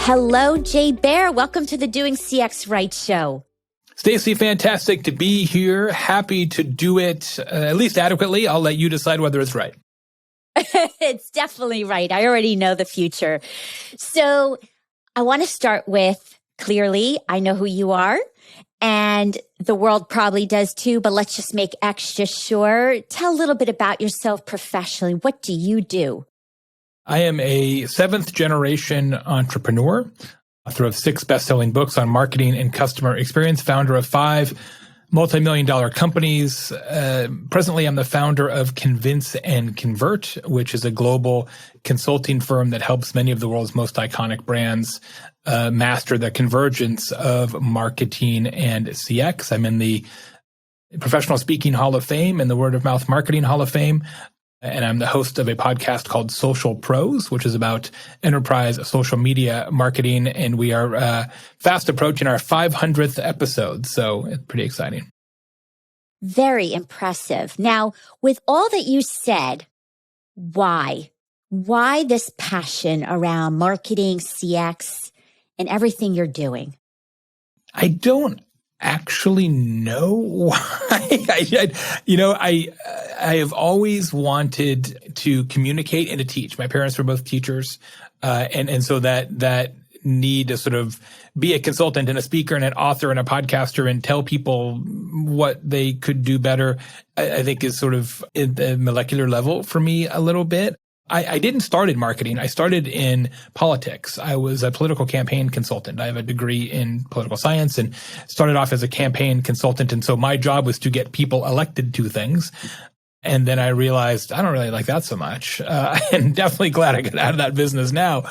Hello, Jay Baer. Welcome to the Doing CX Right show. Stacey, fantastic to be here. Happy to do it, at least adequately. I'll let you decide whether it's right. It's definitely right. I already know the future. So I want to start with, clearly, I know who you are, and the world probably does too, but let's just make extra sure. Tell a little bit about yourself professionally. What do you do? I am a seventh generation entrepreneur, author of 6 best-selling books on marketing and customer experience, founder of 5 multi-million-dollar companies. Presently, I'm the founder of Convince and Convert, which is a global consulting firm that helps many of the world's most iconic brands master the convergence of marketing and CX. I'm in the Professional Speaking Hall of Fame and the Word of Mouth Marketing Hall of Fame. And I'm the host of a podcast called Social Pros, which is about enterprise social media marketing. And we are fast approaching our 500th episode. So it's pretty exciting. Very impressive. Now, with all that you said, why? Why this passion around marketing, CX, and everything you're doing? I don't actually know why. I have always wanted to communicate and to teach. My parents were both teachers, and so that need to sort of be a consultant and a speaker and an author and a podcaster and tell people what they could do better, I think is sort of at the molecular level for me a little bit. I didn't start in marketing. I started in politics. I was a political campaign consultant. I have a degree in political science and started off as a campaign consultant. And so my job was to get people elected to things. And then I realized I don't really like that so much. And definitely glad I got out of that business now.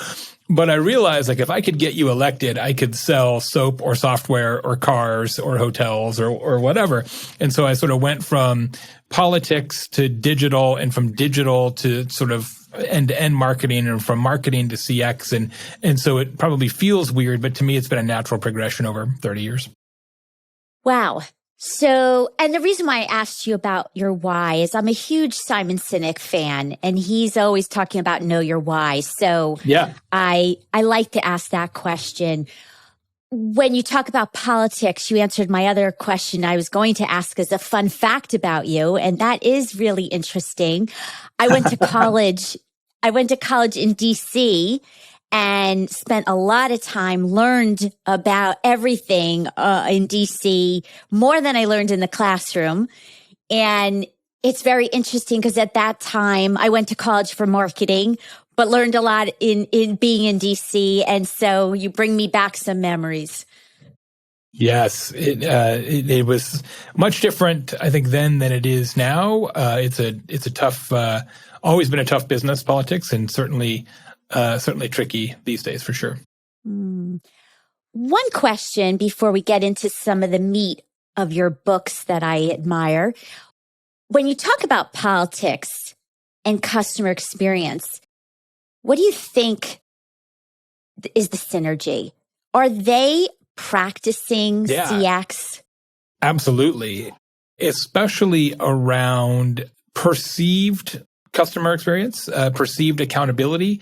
But I realized, like, if I could get you elected, I could sell soap or software or cars or hotels or whatever. And so I sort of went from politics to digital and from digital to sort of end-to-end marketing and from marketing to CX. And so it probably feels weird, but to me, it's been a natural progression over 30 years. Wow. So, and the reason why I asked you about your why is I'm a huge Simon Sinek fan, and he's always talking about know your why. So yeah, I like to ask that question. When you talk about politics, you answered my other question I was going to ask as a fun fact about you, and that is really interesting. I went to college. I went to college in DC and spent a lot of time, learned about everything in DC, more than I learned in the classroom. And it's very interesting because at that time, I went to college for marketing, but learned a lot in being in DC. And so you bring me back some memories. Yes, it was much different, I think, then than it is now. It's a tough, always been a tough business, politics, and certainly tricky these days for sure. One question before we get into some of the meat of your books that I admire. When you talk about politics and customer experience, what do you think is the synergy? Are they practicing CX? Absolutely, especially around perceived customer experience, perceived accountability.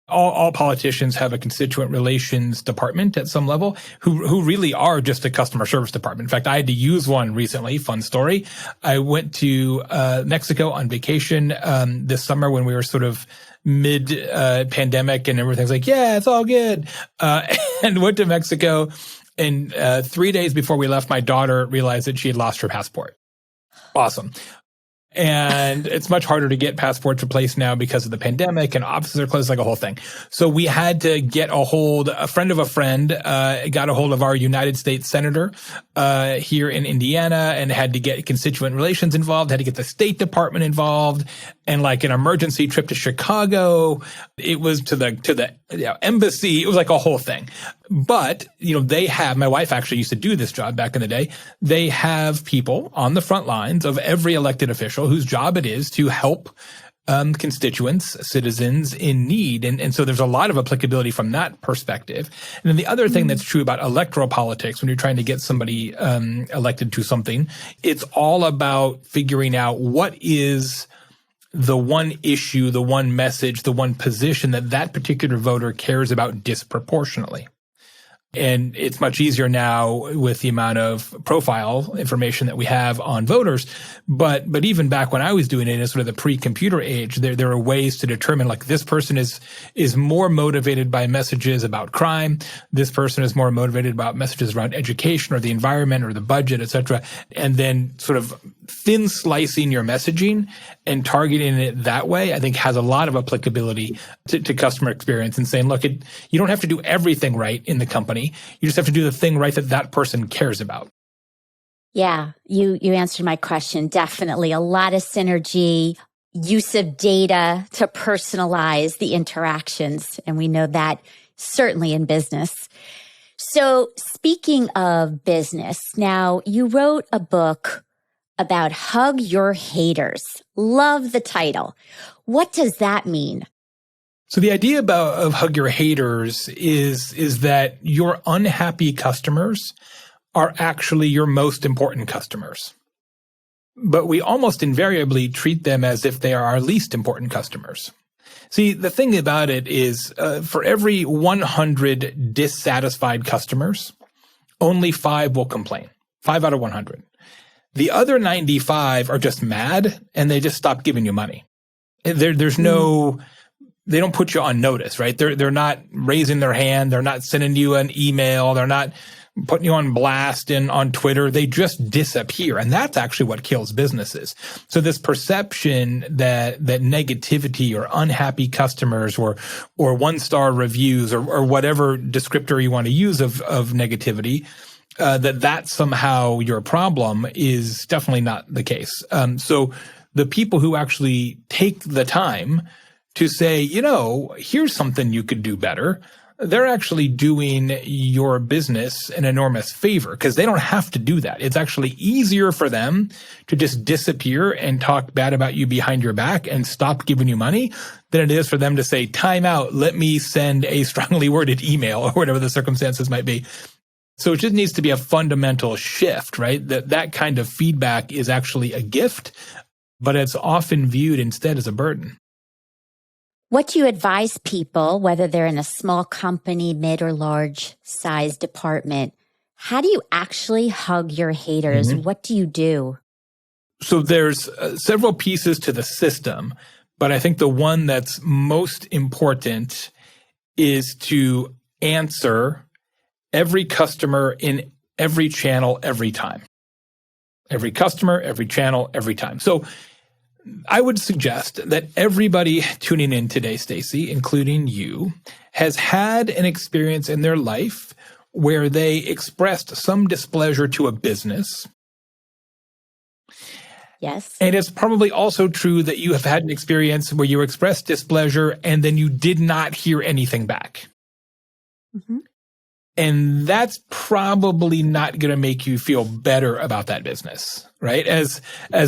All politicians have a constituent relations department at some level who really are just a customer service department. In fact, I had to use one recently. Fun story. I went to Mexico on vacation this summer when we were sort of mid pandemic and everything's like, yeah, it's all good. And went to Mexico. And 3 days before we left, my daughter realized that she had lost her passport. Awesome. And it's much harder to get passports replaced now because of the pandemic, and offices are closed, like a whole thing. So we had to get a friend of a friend, got a hold of our United States Senator here in Indiana, and had to get constituent relations involved, had to get the State Department involved, and like an emergency trip to Chicago. It was to the embassy. It was like a whole thing. But, they have, my wife actually used to do this job back in the day. They have people on the front lines of every elected official whose job it is to help constituents, citizens in need. And so there's a lot of applicability from that perspective. And then the other thing that's true about electoral politics, when you're trying to get somebody elected to something, it's all about figuring out what is the one issue, the one message, the one position that that particular voter cares about disproportionately. And it's much easier now with the amount of profile information that we have on voters. But even back when I was doing it in sort of the pre-computer age, there are ways to determine, like, this person is more motivated by messages about crime. This person is more motivated about messages around education or the environment or the budget, et cetera. And then sort of thin slicing your messaging and targeting it that way, I think has a lot of applicability to customer experience, and saying, look, you don't have to do everything right in the company. You just have to do the thing right that person cares about. Yeah, you answered my question. Definitely a lot of synergy, use of data to personalize the interactions. And we know that certainly in business. So speaking of business, now you wrote a book about Hug Your Haters. Love the title. What does that mean? So the idea of Hug Your Haters is that your unhappy customers are actually your most important customers. But we almost invariably treat them as if they are our least important customers. See, the thing about it is, for every 100 dissatisfied customers, only 5 will complain. 5 out of 100. The other 95 are just mad, and they just stop giving you money. There's no... They don't put you on notice, right? They're not raising their hand. They're not sending you an email. They're not putting you on blast on Twitter. They just disappear. And that's actually what kills businesses. So this perception that negativity or unhappy customers or 1-star reviews or whatever descriptor you want to use of negativity, that's somehow your problem is definitely not the case. So the people who actually take the time to say, here's something you could do better, they're actually doing your business an enormous favor, because they don't have to do that. It's actually easier for them to just disappear and talk bad about you behind your back and stop giving you money than it is for them to say, time out, let me send a strongly worded email, or whatever the circumstances might be. So it just needs to be a fundamental shift, right? That kind of feedback is actually a gift, but it's often viewed instead as a burden. What do you advise people, whether they're in a small company, mid or large size department? How do you actually hug your haters? Mm-hmm. What do you do? So there's several pieces to the system, but I think the one that's most important is to answer every customer in every channel, every time. Every customer, every channel, every time. So I would suggest that everybody tuning in today, Stacey, including you, has had an experience in their life where they expressed some displeasure to a business. Yes. And it's probably also true that you have had an experience where you expressed displeasure and then you did not hear anything back. Mm-hmm. And that's probably not going to make you feel better about that business, right? As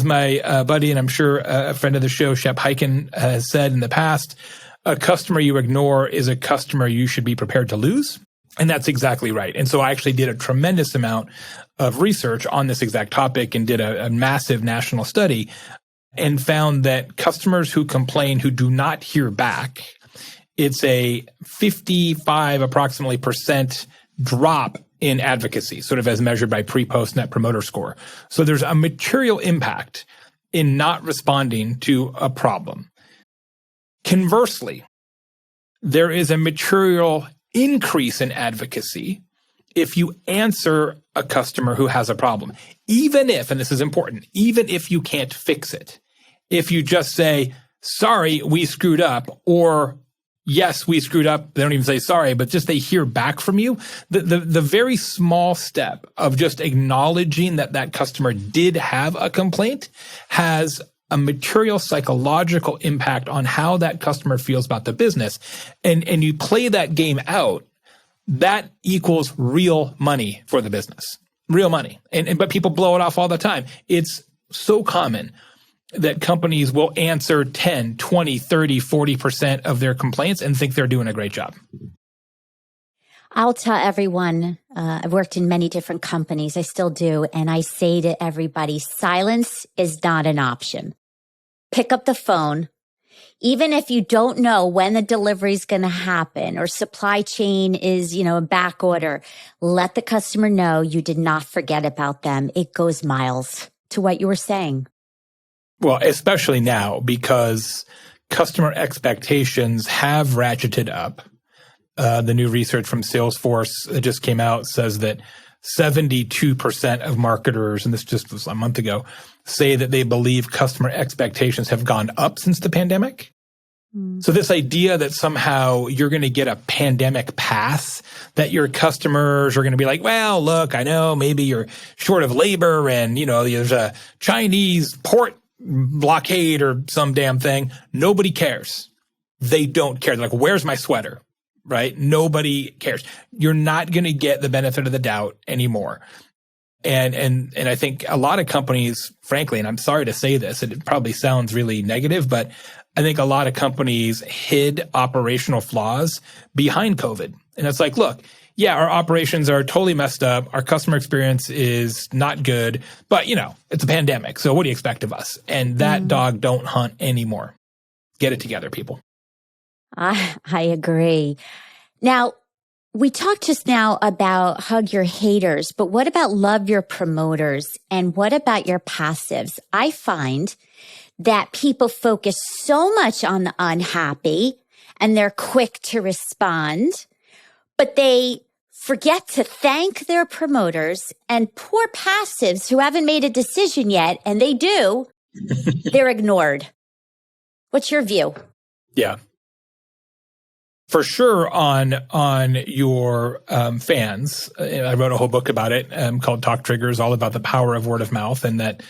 my buddy, and I'm sure a friend of the show, Shep Hyken, has said in the past, a customer you ignore is a customer you should be prepared to lose. And that's exactly right. And so I actually did a tremendous amount of research on this exact topic and did a massive national study and found that customers who complain, who do not hear back, it's a 55 approximately % drop in advocacy, sort of as measured by pre-post net promoter score. So there's a material impact in not responding to a problem. Conversely, there is a material increase in advocacy if you answer a customer who has a problem, even if, and this is important, even if you can't fix it. If you just say, sorry, we screwed up, or yes, we screwed up. They don't even say sorry, but just they hear back from you. The very small step of just acknowledging that customer did have a complaint has a material psychological impact on how that customer feels about the business. And you play that game out, that equals real money for the business. Real money. But people blow it off all the time. It's so common that companies will answer 10, 20, 30, 40% of their complaints and think they're doing a great job. I'll tell everyone, I've worked in many different companies, I still do, and I say to everybody, silence is not an option. pick up the phone. Even if you don't know when the delivery is going to happen or supply chain is, a back order, let the customer know you did not forget about them. It goes miles to what you were saying. Well, especially now because customer expectations have ratcheted up. The new research from Salesforce that just came out says that 72% of marketers, and this just was a month ago, say that they believe customer expectations have gone up since the pandemic. So this idea that somehow you're going to get a pandemic pass, that your customers are going to be like, well, look, I know maybe you're short of labor and, there's a Chinese port blockade or some damn thing. Nobody cares. They don't care. They're like, where's my sweater? Right? Nobody cares. You're not going to get the benefit of the doubt anymore. And I think a lot of companies, frankly, and I'm sorry to say this, it probably sounds really negative, but I think a lot of companies hid operational flaws behind COVID. And it's like, look, yeah, our operations are totally messed up. Our customer experience is not good, but it's a pandemic. So what do you expect of us? And that dog don't hunt anymore. Get it together, people. I agree. Now, we talked just now about hug your haters, but what about love your promoters? And what about your passives? I find that people focus so much on the unhappy and they're quick to respond, but they forget to thank their promoters, and poor passives who haven't made a decision yet, and they do, they're ignored. What's your view? Yeah. For sure on your fans. I wrote a whole book about it called Talk Triggers, all about the power of word of mouth, and that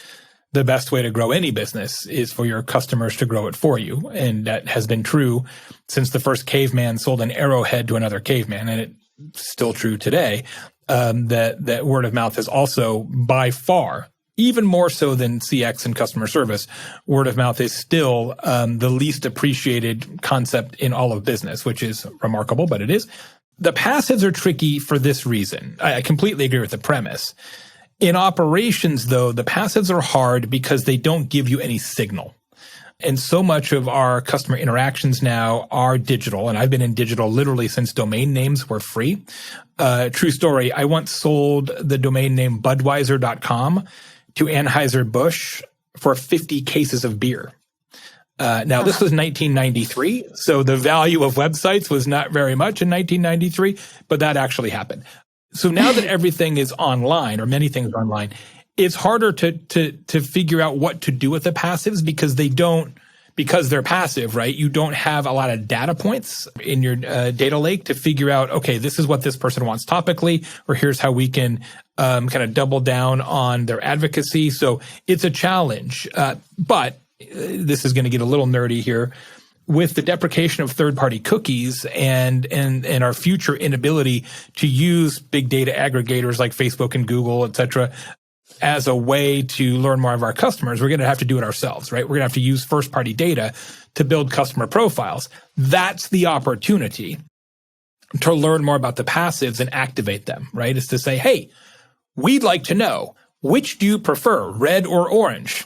the best way to grow any business is for your customers to grow it for you. And that has been true since the first caveman sold an arrowhead to another caveman, and it's still true today. That word of mouth is also by far, even more so than CX and customer service, word of mouth is still the least appreciated concept in all of business, which is remarkable, but it is. The passives are tricky for this reason. I completely agree with the premise. In operations, though, the passives are hard because they don't give you any signal. And so much of our customer interactions now are digital, and I've been in digital literally since domain names were free. True story, I once sold the domain name Budweiser.com to Anheuser-Busch for 50 cases of beer. Now, this was 1993, so the value of websites was not very much in 1993, but that actually happened. So now that everything is online, or many things are online, it's harder to figure out what to do with the passives because they're passive, right? You don't have a lot of data points in your data lake to figure out, okay, this is what this person wants topically, or here's how we can kind of double down on their advocacy. So it's a challenge. But this is going to get a little nerdy here. With the deprecation of third-party cookies and our future inability to use big data aggregators like Facebook and Google, et cetera, as a way to learn more of our customers, we're going to have to do it ourselves, right? We're going to have to use first-party data to build customer profiles. That's the opportunity to learn more about the passives and activate them, right? Is to say, hey, we'd like to know, which do you prefer, red or orange?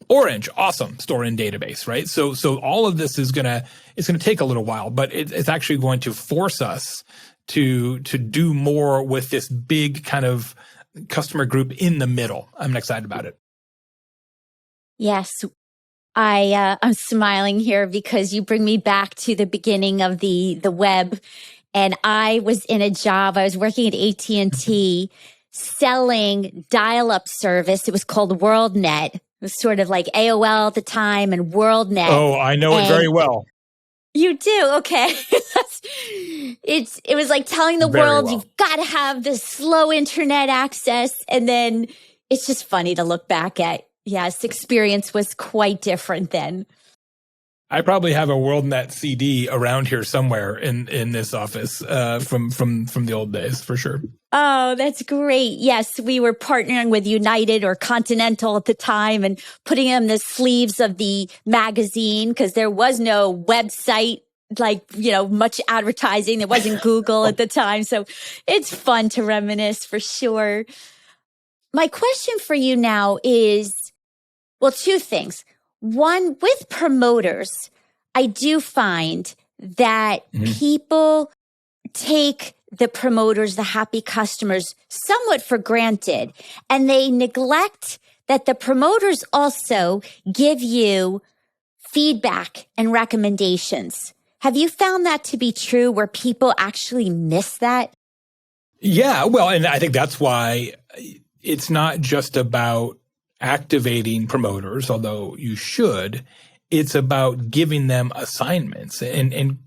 Orange, awesome, store in database, right? So all of this it's going to take a little while, but it's actually going to force us to do more with this big kind of customer group in the middle. I'm excited about it. Yes. I'm smiling here because you bring me back to the beginning of the web. And I was in a job, I was working at AT&T selling dial-up service. It was called WorldNet. It was sort of like AOL at the time and WorldNet. Oh, I know it very well. You do? Okay. It was like telling the world, you've got to have this slow internet access. And then it's just funny to look back at. Yes, experience was quite different then. I probably have a WorldNet CD around here somewhere in this office from the old days, for sure. Oh, that's great. Yes, we were partnering with United or Continental at the time and putting in the sleeves of the magazine because there was no website, much advertising. There wasn't Google at the time. So it's fun to reminisce for sure. My question for you now is, well, two things. One, with promoters, I do find that people take the promoters, the happy customers, somewhat for granted, and they neglect that the promoters also give you feedback and recommendations. Have you found that to be true where people actually miss that? Yeah, well, and I think that's why it's not just about activating promoters, although you should. It's about giving them assignments and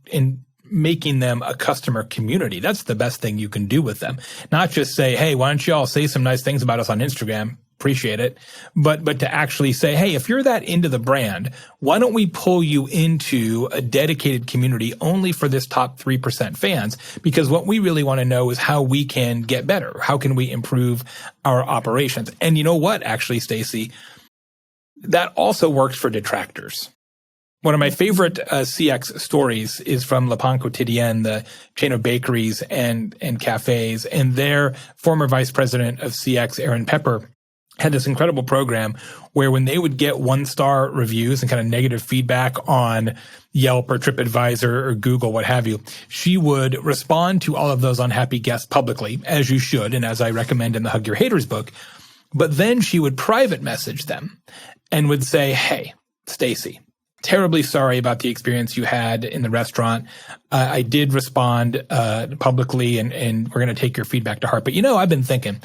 making them a customer community. That's the best thing you can do with them. Not just say, hey, why don't you all say some nice things about us on Instagram? Appreciate it. But to actually say, hey, if you're that into the brand, why don't we pull you into a dedicated community only for this top 3% fans? Because what we really want to know is how we can get better. How can we improve our operations? And you know what, actually, Stacey, that also works for detractors. One of my favorite CX stories is from Le Pain Quotidien, the chain of bakeries and cafes, and their former vice president of CX, Aaron Pepper, had this incredible program where when they would get 1-star reviews and kind of negative feedback on Yelp or TripAdvisor or Google, what have you, she would respond to all of those unhappy guests publicly, as you should, and as I recommend in the Hug Your Haters book. But then she would private message them and would say, hey, Stacey, terribly sorry about the experience you had in the restaurant. I did respond publicly, and we're going to take your feedback to heart. But I've been thinking,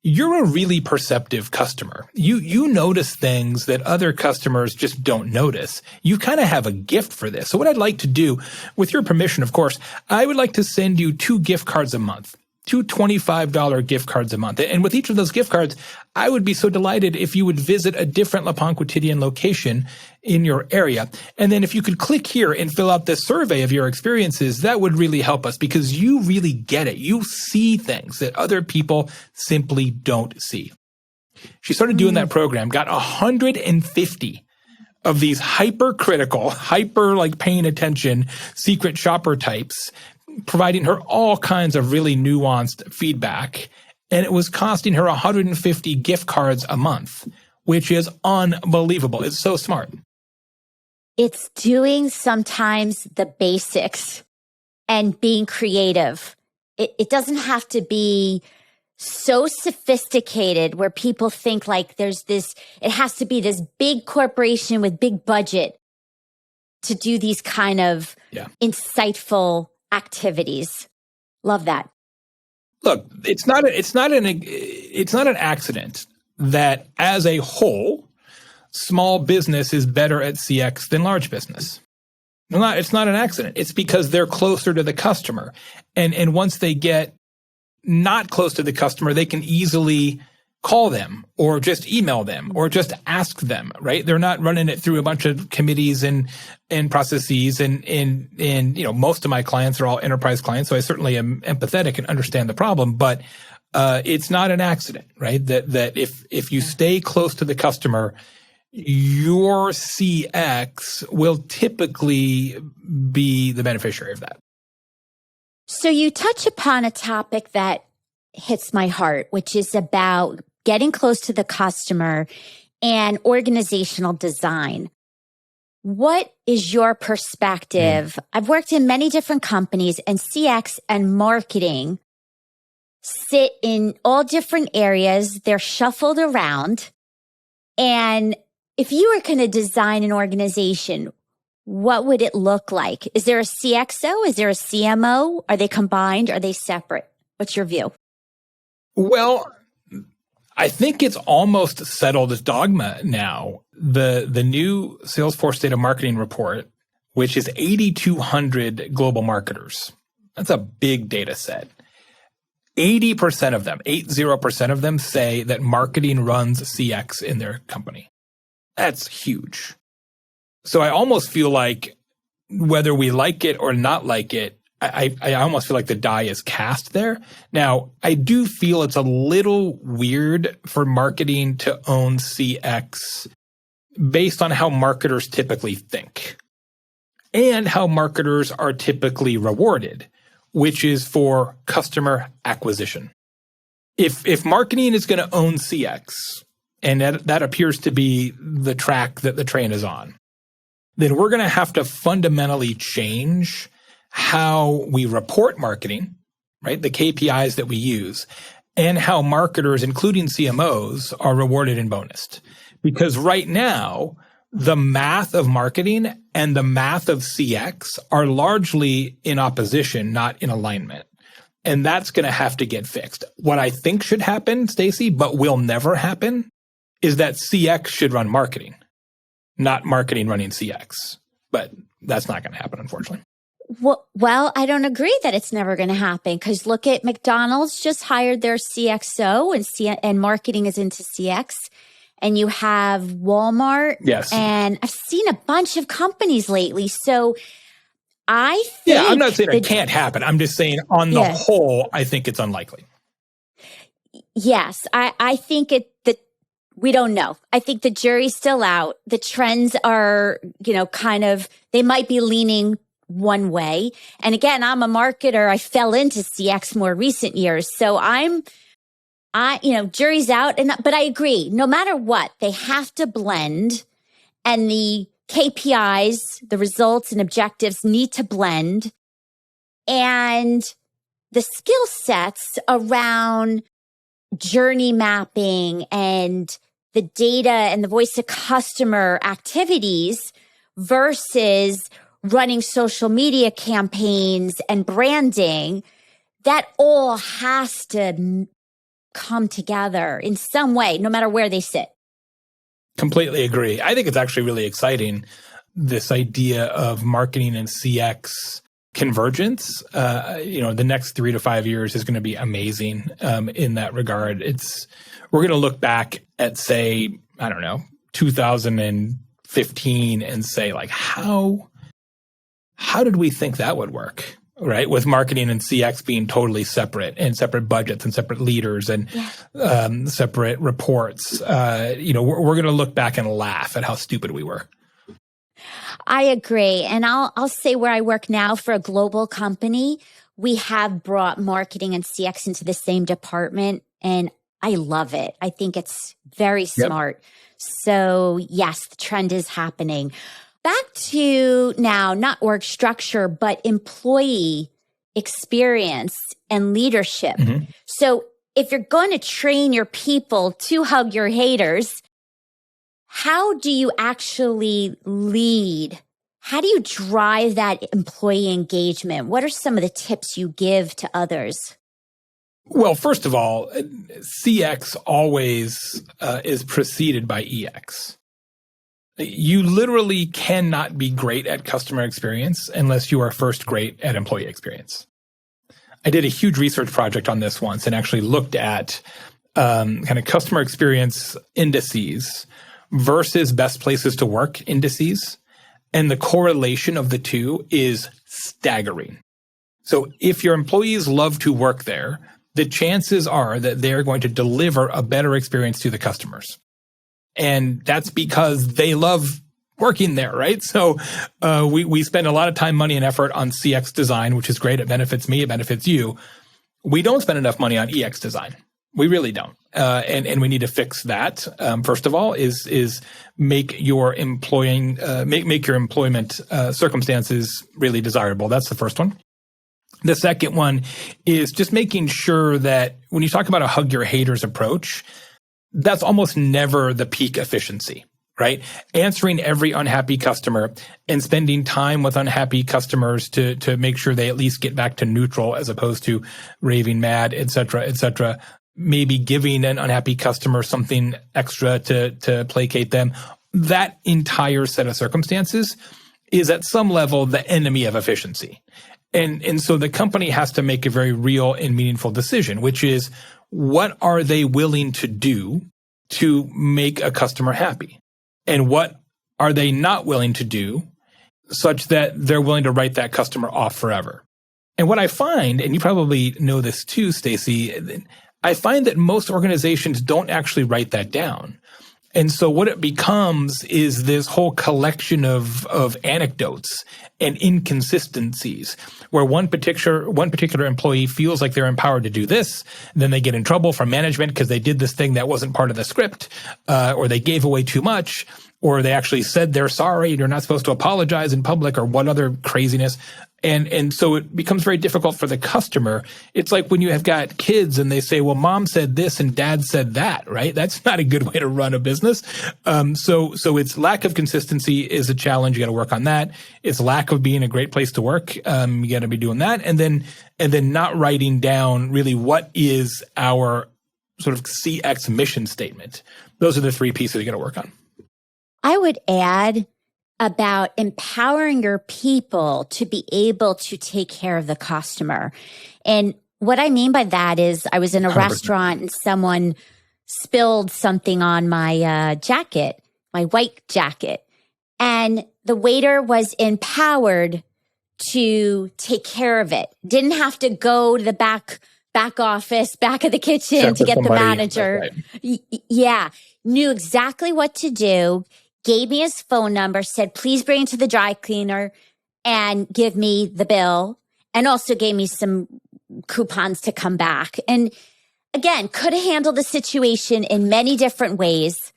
you're a really perceptive customer. You notice things that other customers just don't notice. You kind of have a gift for this. So what I'd like to do, with your permission, of course, I would like to send you 2 gift cards a month. 2 $25 gift cards a month. And with each of those gift cards, I would be so delighted if you would visit a different Le Pain Quotidien location in your area. And then if you could click here and fill out this survey of your experiences, that would really help us because you really get it. You see things that other people simply don't see. She started doing that program, got 150 of these hypercritical, paying attention secret shopper types, providing her all kinds of really nuanced feedback. And it was costing her 150 gift cards a month, which is unbelievable. It's so smart. It's doing sometimes the basics and being creative. It doesn't have to be so sophisticated where people think like it has to be this big corporation with big budget to do these kind of insightful activities. Love that. Look, it's not an accident that as a whole, small business is better at CX than large business. It's not an accident. It's because they're closer to the customer. And once they get not close to the customer, they can easily call them or just email them or just ask them, right? They're not running it through a bunch of committees and processes. And most of my clients are all enterprise clients. So I certainly am empathetic and understand the problem, but it's not an accident, right? That if you stay close to the customer, your CX will typically be the beneficiary of that. So you touch upon a topic that hits my heart, which is about getting close to the customer and organizational design. What is your perspective? I've worked in many different companies, and CX and marketing sit in all different areas. They're shuffled around. And if you were going to design an organization, what would it look like? Is there a CXO? Is there a CMO? Are they combined? Are they separate? What's your view? Well, I think it's almost settled dogma now. The new Salesforce Data Marketing Report, which is 8,200 global marketers. That's a big data set. 80% of them, 80% of them say that marketing runs CX in their company. That's huge. So I almost feel like whether we like it or not like it, I almost feel like the die is cast there. Now, I do feel it's a little weird for marketing to own CX based on how marketers typically think and how marketers are typically rewarded, which is for customer acquisition. If marketing is going to own CX and that appears to be the track that the train is on, then we're going to have to fundamentally change how we report marketing, right? The KPIs that we use, and how marketers, including CMOs, are rewarded and bonused. Because right now, the math of marketing and the math of CX are largely in opposition, not in alignment. And that's going to have to get fixed. What I think should happen, Stacey, but will never happen, is that CX should run marketing, not marketing running CX. But that's not going to happen, unfortunately. Well, I don't agree that it's never going to happen, because look at McDonald's just hired their CXO and marketing is into CX. And you have Walmart. Yes. And I've seen a bunch of companies lately. So I think. Yeah, I'm not saying it can't happen. I'm just saying on the whole, I think it's unlikely. Yes. I think we don't know. I think the jury's still out. The trends are, they might be leaning one way. And again, I'm a marketer. I fell into CX more recent years. So jury's out. But I agree, no matter what, they have to blend, and the KPIs, the results and objectives need to blend. And the skill sets around journey mapping and the data and the voice of customer activities versus running social media campaigns and branding, that all has to come together in some way, no matter where they sit. Completely agree. I think it's actually really exciting, this idea of marketing and CX convergence. The next 3 to 5 years is going to be amazing in that regard. We're going to look back at, say, 2015 and say, like, how did we think that would work? Right, with marketing and CX being totally separate, and separate budgets and separate leaders and separate reports. We're going to look back and laugh at how stupid we were. I agree, and I'll say where I work now for a global company, we have brought marketing and CX into the same department, and I love it. I think it's very smart. So yes, the trend is happening. Back to now, not org structure, but employee experience and leadership. Mm-hmm. So if you're going to train your people to hug your haters, how do you actually lead? How do you drive that employee engagement? What are some of the tips you give to others? Well, first of all, CX always is preceded by EX. You literally cannot be great at customer experience unless you are first great at employee experience. I did a huge research project on this once and actually looked at kind of customer experience indices versus best places to work indices. And the correlation of the two is staggering. So if your employees love to work there, the chances are that they're going to deliver a better experience to the customers. And that's because they love working there, right? So we spend a lot of time, money, and effort on CX design, which is great. It benefits me. It benefits you. We don't spend enough money on EX design. We really don't. And we need to fix that. First of all, is make your employment circumstances really desirable. That's the first one. The second one is just making sure that when you talk about a hug your haters approach, that's almost never the peak efficiency, right? Answering every unhappy customer and spending time with unhappy customers to make sure they at least get back to neutral as opposed to raving mad, et cetera, maybe giving an unhappy customer something extra to placate them. That entire set of circumstances is at some level the enemy of efficiency. And so the company has to make a very real and meaningful decision, which is, what are they willing to do to make a customer happy? And what are they not willing to do such that they're willing to write that customer off forever? And what I find, and you probably know this too, Stacey, I find that most organizations don't actually write that down. And so what it becomes is this whole collection of anecdotes and inconsistencies where one particular employee feels like they're empowered to do this, and then they get in trouble from management because they did this thing that wasn't part of the script, or they gave away too much, or they actually said they're sorry and you're not supposed to apologize in public, or what other craziness. And so it becomes very difficult for the customer. It's like when you have got kids and they say, well, mom said this and dad said that, right? That's not a good way to run a business. So it's lack of consistency is a challenge. You got to work on that. It's lack of being a great place to work. You got to be doing that. And then not writing down really what is our sort of CX mission statement. Those are the three pieces you got to work on. I would add about empowering your people to be able to take care of the customer. And what I mean by that is I was in a 100%. Restaurant and someone spilled something on my jacket, my white jacket. And the waiter was empowered to take care of it. Didn't have to go to the back office, back of the kitchen to get the manager. Right. Yeah. Knew exactly what to do. Gave me his phone number, said, please bring it to the dry cleaner and give me the bill. And also gave me some coupons to come back. And again, could have handled the situation in many different ways,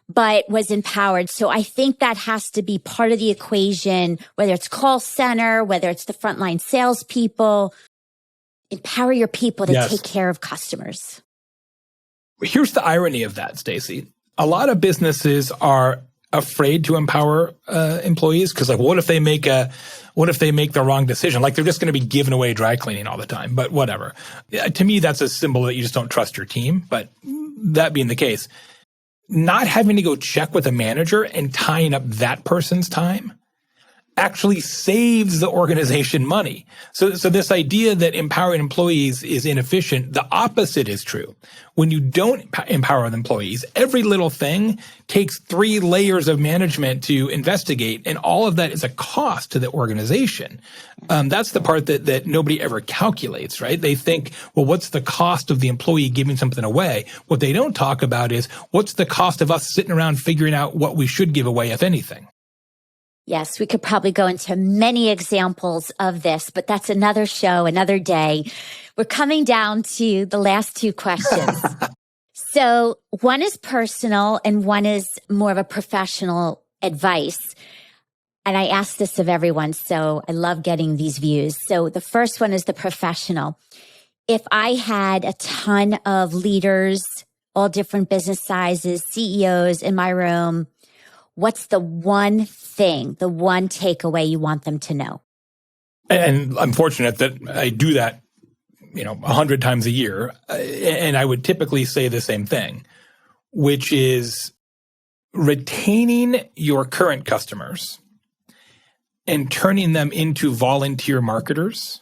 but was empowered. So I think that has to be part of the equation, whether it's call center, whether it's the frontline salespeople. Empower your people to take care of customers. Here's the irony of that, Stacey. A lot of businesses are afraid to empower employees because, like, what if they make the wrong decision? Like, they're just going to be giving away dry cleaning all the time. But whatever. To me, that's a symbol that you just don't trust your team. But that being the case, not having to go check with a manager and tying up that person's time actually saves the organization money. So this idea that empowering employees is inefficient, the opposite is true. When you don't empower the employees, every little thing takes 3 layers of management to investigate, and all of that is a cost to the organization. That's the part that nobody ever calculates, right? They think, well, what's the cost of the employee giving something away? What they don't talk about is what's the cost of us sitting around figuring out what we should give away, if anything. Yes, we could probably go into many examples of this, but that's another show, another day. We're coming down to the last 2 questions. So one is personal and one is more of a professional advice. And I ask this of everyone, so I love getting these views. So the first one is the professional. If I had a ton of leaders, all different business sizes, CEOs in my room, what's the one thing, the one takeaway you want them to know? And I'm fortunate that I do that, 100 times a year. And I would typically say the same thing, which is retaining your current customers and turning them into volunteer marketers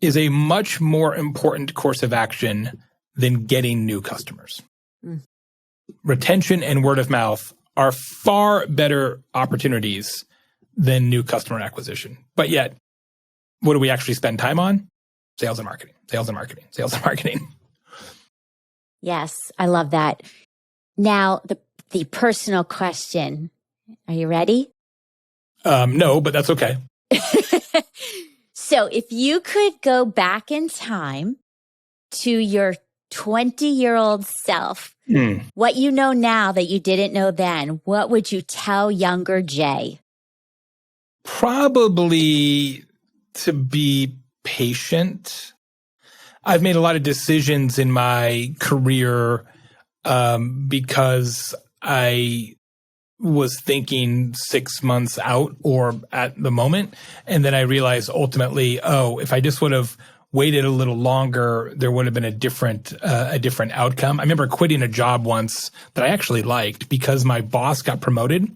is a much more important course of action than getting new customers. Retention and word of mouth are far better opportunities than new customer acquisition. But yet, what do we actually spend time on? Sales and marketing, sales and marketing, sales and marketing. Yes, I love that. Now, the personal question. Are you ready? No, but that's okay. So if you could go back in time to your 20-year-old self, what you know now that you didn't know then, what would you tell younger Jay? Probably to be patient. I've made a lot of decisions in my career because I was thinking 6 months out or at the moment. And then I realized ultimately, if I just would have waited a little longer, there would have been a different outcome. I remember quitting a job once that I actually liked because my boss got promoted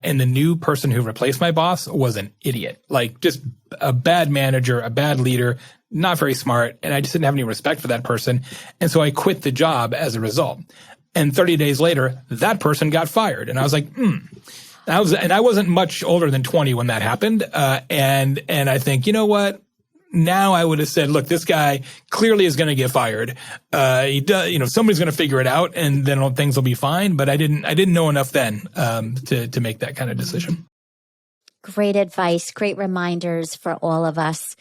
and the new person who replaced my boss was an idiot, like just a bad manager, a bad leader, not very smart. And I just didn't have any respect for that person. And so I quit the job as a result. And 30 days later, that person got fired. And I was like, I wasn't much older than 20 when that happened. And I think, you know what? now I would have said, look, this guy clearly is going to get fired. He does, somebody's going to figure it out and then things will be fine. But I didn't know enough then, to make that kind of decision. Great advice. Great reminders for all of us.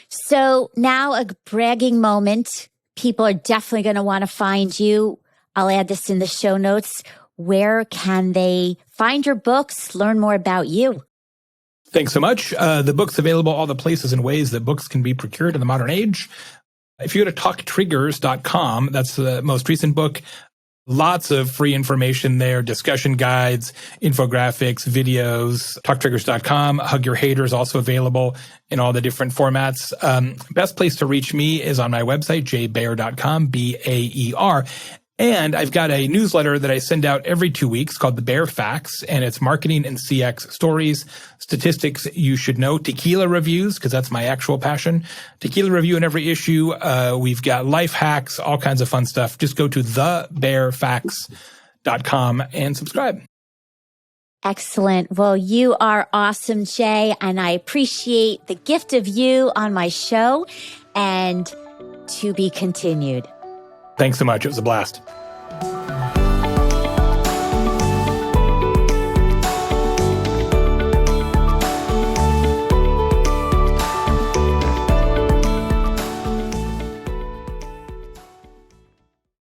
So now a bragging moment. People are definitely going to want to find you. I'll add this in the show notes. Where can they find your books, learn more about you? Thanks so much. The book's available all the places and ways that books can be procured in the modern age. If you go to talktriggers.com, that's the most recent book. Lots of free information there, discussion guides, infographics, videos. Talktriggers.com. Hug Your Haters also available in all the different formats. Best place to reach me is on my website, jbaer.com, Baer. And I've got a newsletter that I send out every 2 weeks called the Baer Facts, and it's marketing and CX stories, statistics you should know, tequila reviews, because that's my actual passion. Tequila review in every issue. We've got life hacks, all kinds of fun stuff. Just go to thebaerfacts.com and subscribe. Excellent. Well, you are awesome, Jay, and I appreciate the gift of you on my show, and to be continued. Thanks so much. It was a blast.